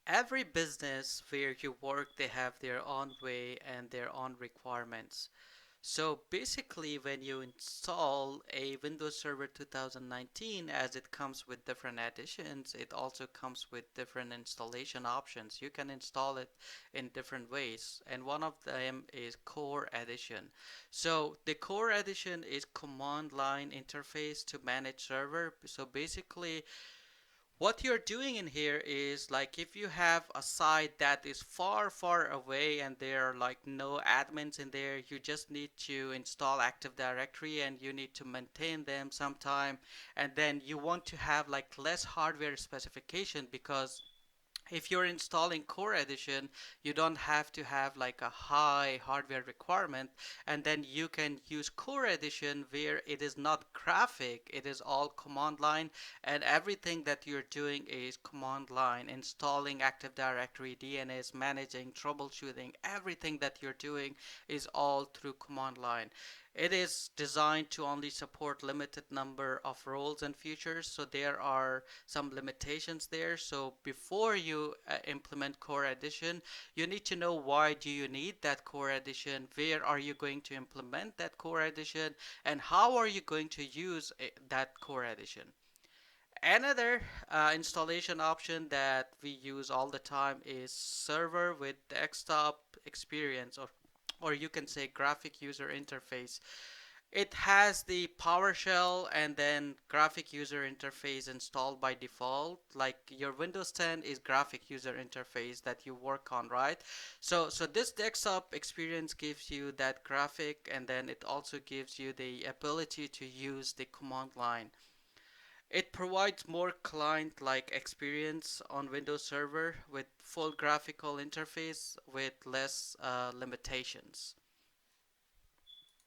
Every business where you work, they have their own way and their own requirements. So basically, when you install a Windows Server 2019, as it comes with different editions, it also comes with different installation options. You can install it in different ways, and one of them is Core Edition. So the Core Edition is command line interface to manage server. So basically, what you're doing in here is like if you have a site that is far far away and there are like no admins in there, you just need to install Active Directory and you need to maintain them sometime, and then you want to have like less hardware specification because if you're installing Core Edition, you don't have to have like a high hardware requirement, and then you can use Core Edition where it is not graphic, it is all command line, and everything that you're doing is command line, installing Active Directory, DNS, managing, troubleshooting, everything that you're doing is all through command line. It is designed to only support limited number of roles and features, so there are some limitations there. So before you implement Core Edition, you need to know why do you need that Core Edition, where are you going to implement that Core Edition, and how are you going to use that Core Edition. Another installation option that we use all the time is server with desktop experience, or you can say graphic user interface. It has the PowerShell and then graphic user interface installed by default. Like your Windows 10 is graphic user interface that you work on, right? So this desktop experience gives you that graphic, and then it also gives you the ability to use the command line. It provides more client-like experience on Windows Server with full graphical interface with less limitations.